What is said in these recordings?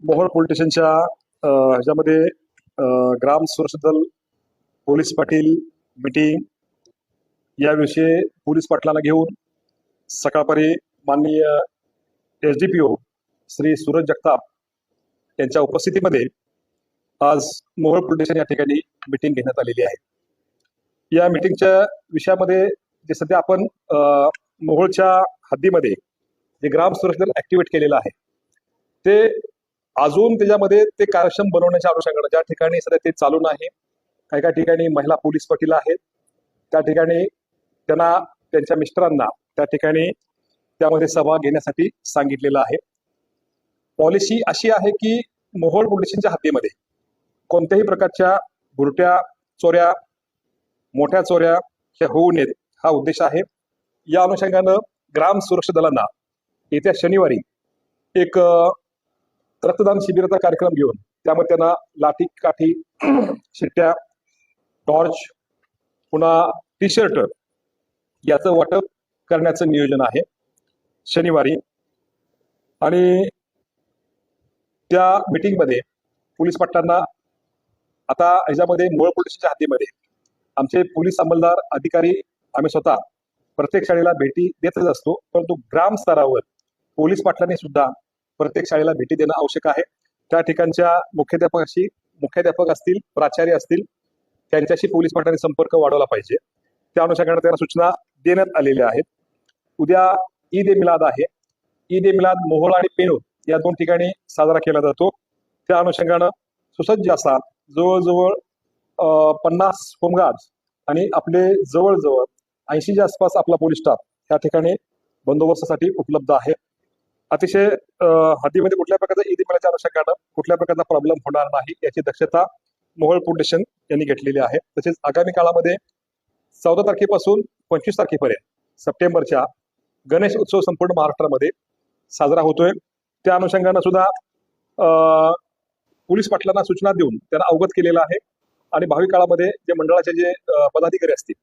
Mohol police स्टेशनच्या ह्याच्यामध्ये ग्राम सुरक्षा दल पोलीस पाटील मीटिंग याविषयी पोलीस पाटलांना घेऊन सकाळपारी माननीय SDPO श्री सूरज जगताप यांच्या उपस्थितीमध्ये आज मोहोळ पोलीस स्टेशन या ठिकाणी मीटिंग घेण्यात आलेली आहे। या मीटिंगच्या विषयामध्ये जे सध्या आपण मोहोळच्या हद्दीमध्ये जे ग्राम सुरक्षा दल ऍक्टिव्हेट केलेलं आहे ते अजून त्याच्यामध्ये ते कार्यक्षम बनवण्याच्या अनुषंगाने ज्या ठिकाणी सध्या ते चालू नाही, काही ठिकाणी महिला पोलीस पाटील आहेत, त्या ठिकाणी त्यांना त्यांच्या मिस्टरांना त्या ठिकाणी त्यामध्ये सहभाग घेण्यासाठी सांगितलेलं आहे। पॉलिसी अशी आहे की मोहोळ पोलीस स्टेशनच्या हद्दीमध्ये कोणत्याही प्रकारच्या बुरट्या चोऱ्या, मोठ्या चोऱ्या ह्या होऊ नयेत हा उद्देश आहे। या अनुषंगानं ग्राम सुरक्षा दलांना येत्या शनिवारी एक रक्तदान शिबिराचा कार्यक्रम घेऊन त्यामध्ये त्यांना लाठी काठी शिट्ट्या, टॉर्च, पुन्हा टी-शर्ट याचं वाटप करण्याचं नियोजन आहे शनिवारी। आणि त्या मीटिंगमध्ये पोलीस पाटलांना आता ह्याच्यामध्ये मोहोळ पोलीस स्टेशनच्या हद्दीमध्ये आमचे पोलीस अंमलदार अधिकारी आम्ही स्वतः प्रत्येक शाळेला भेटी देतच असतो, परंतु ग्राम स्तरावर पोलीस पाटलांनी सुद्धा प्रत्येक शाळेला भेटी देणं आवश्यक आहे। त्या ठिकाणच्या मुख्याध्यापक असतील, प्राचार्य असतील, त्यांच्याशी पोलीस पाटलांनी संपर्क वाढवला पाहिजे। त्या अनुषंगाने त्यांना सूचना देण्यात आलेल्या आहेत। उद्या ईद ए मिलाद आहे। ईद ए मिलाद मोहोळ आणि पेणूर या दोन ठिकाणी साजरा केला जातो। त्या अनुषंगानं सुसज्ज असा जवळजवळ 50 होमगार्ड्स आणि आपले जवळजवळ 80च्या आसपास आपला पोलीस स्टाफ या ठिकाणी बंदोबस्तासाठी उपलब्ध आहे। अतिशय हद्दीमध्ये कुठल्या प्रकारचा ईद ए मिलादच्या अनुषंगानं कुठल्या प्रकारचा प्रॉब्लेम होणार नाही याची दक्षता मोहोळ पोलीस स्टेशन यांनी घेतलेली आहे। तसेच आगामी काळामध्ये 14 तारखेपासून 25 तारखेपर्यंत सप्टेंबरच्या गणेश उत्सव संपूर्ण महाराष्ट्रामध्ये साजरा होतोय। त्या अनुषंगानं सुद्धा पोलीस पाटलांना सूचना देऊन त्यांना अवगत केलेलं आहे आणि भावी काळामध्ये जे मंडळाचे जे पदाधिकारी असतील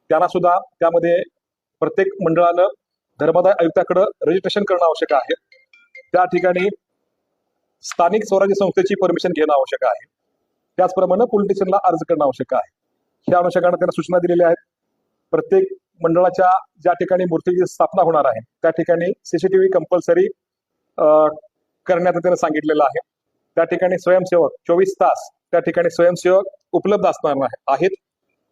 त्यांना सुद्धा त्यामध्ये प्रत्येक मंडळानं धर्मादाय आयुक्ताकडे रजिस्ट्रेशन करणं आवश्यक आहे। त्या ठिकाणी स्थानिक स्वराज्य संस्थेची परमिशन घेणं आवश्यक आहे। त्याचप्रमाणे पोलीस स्टेशनला अर्ज करणं आवश्यक आहे। ह्या अनुषंगाने त्यांना सूचना दिलेल्या आहेत। प्रत्येक मंडळाच्या ज्या ठिकाणी मूर्तीची स्थापना होणार आहे त्या ठिकाणी CCTV कंपल्सरी करण्याचं त्यांना सांगितलेलं आहे। त्या ठिकाणी स्वयंसेवक 24 तास त्या ठिकाणी स्वयंसेवक उपलब्ध असणार आहेत।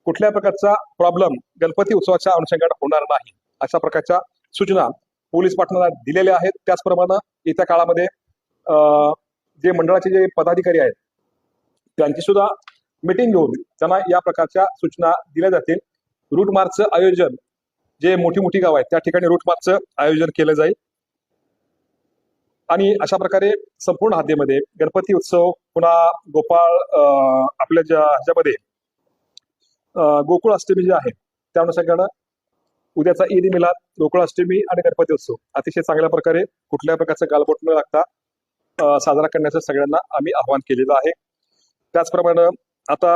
कुठल्या प्रकारचा प्रॉब्लेम गणपती उत्सवाच्या अनुषंगाने होणार नाही अशा प्रकारच्या सूचना पोलीस पाटलांना दिलेल्या आहेत। त्याचप्रमाणे येत्या काळामध्ये जे मंडळाचे जे पदाधिकारी आहेत त्यांची सुद्धा मीटिंग घेऊन त्यांना या प्रकारच्या सूचना दिल्या जातील। रूट मार्चचं आयोजन जे मोठी गाव आहेत त्या ठिकाणी रूट मार्चचं आयोजन केलं जाईल आणि अशा प्रकारे संपूर्ण हद्दीमध्ये गणपती उत्सव पुन्हा गोपाळ आपल्या ह्याच्यामध्ये गोकुळ अष्टमी जे आहे त्या अनुषंगानं उद्याचा ईद ए मिलाद, गोकुळ अष्टमी आणि गणपती उत्सव अतिशय चांगल्या प्रकारे कुठल्या प्रकारचं गालबोट न लागता साजरा करण्याचं सगळ्यांना आम्ही आवाहन केलेलं आहे। त्याचप्रमाणे आता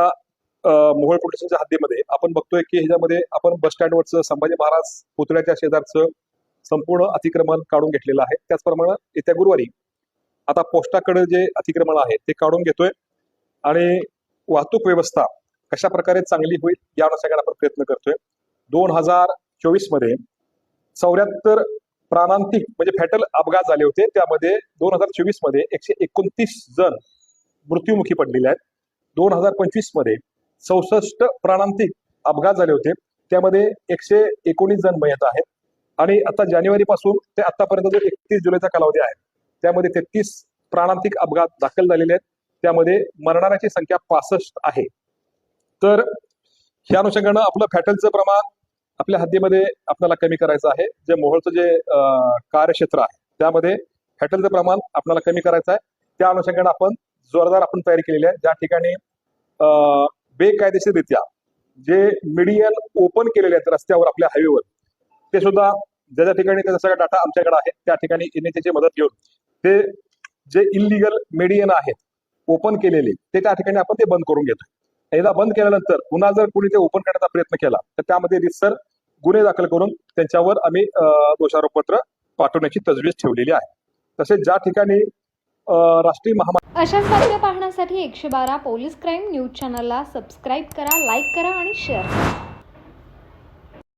मोहोळ पोलीस स्टेशनच्या हद्दीमध्ये आपण बघतोय की ह्याच्यामध्ये आपण बस स्टँडवरचं संभाजी महाराज पुतळ्याच्या शेजारचं संपूर्ण अतिक्रमण काढून घेतलेलं आहे। त्याचप्रमाणे येत्या गुरुवारी आता पोस्टाकडे जे अतिक्रमण आहे ते काढून घेतोय आणि वाहतूक व्यवस्था कशा प्रकारे चांगली होईल या अनुषंगाने आपण प्रयत्न करतोय। 2024 मध्ये 74 प्राणांतिक म्हणजे फॅटल अपघात झाले होते, त्यामध्ये 2024 मध्ये 129 जण मृत्युमुखी पडलेले आहेत। 2025 मध्ये 64 प्राणांतिक अपघात झाले होते, त्यामध्ये 119 जण मयत आहेत आणि आता जानेवारी पासून ते आतापर्यंत जो 31 जुलैचा कालावधी आहे त्यामध्ये 33 प्राणांतिक अपघात दाखल झालेले आहेत, त्यामध्ये मरणाऱ्याची संख्या 65 आहे। तर ह्या अनुषंगानं आपलं फॅटलचं प्रमाण आपल्या हद्दीमध्ये आपल्याला कमी करायचं आहे। जे मोहोळचं जे कार्यक्षेत्र आहे त्यामध्ये फॅटलचं प्रमाण आपल्याला कमी करायचं आहे। त्या अनुषंगाने आपण जोरदार तयारी केलेली आहे। ज्या ठिकाणी बेकायदेशीररित्या जे मीडियन ओपन केलेले आहेत रस्त्यावर आपल्या हायवेवर ते सुद्धा ज्या ठिकाणी त्याचा सगळा डाटा आमच्याकडे आहे त्या ठिकाणी NHAची मदत घेऊन ते जे इलिगल मीडियन आहेत ओपन केलेले ते त्या ठिकाणी आपण ते बंद करून घेतोय। एकदा बंद केल्यानंतर पुन्हा जर कुणी ते ओपन करण्याचा प्रयत्न केला तर त्यामध्ये रितसर गुन्हे दाखल करून त्यांच्यावर आम्ही दोषारोपपत्र पाठवण्याची तजवीज ठेवलेली आहे। तसेच ज्या ठिकाणी राष्ट्रीय महामार्ग अशाच बातम्या पाहण्यासाठी 112 पोलीस क्राईम न्यूज चॅनलला सबस्क्राईब करा, लाईक करा आणि शेअर करा.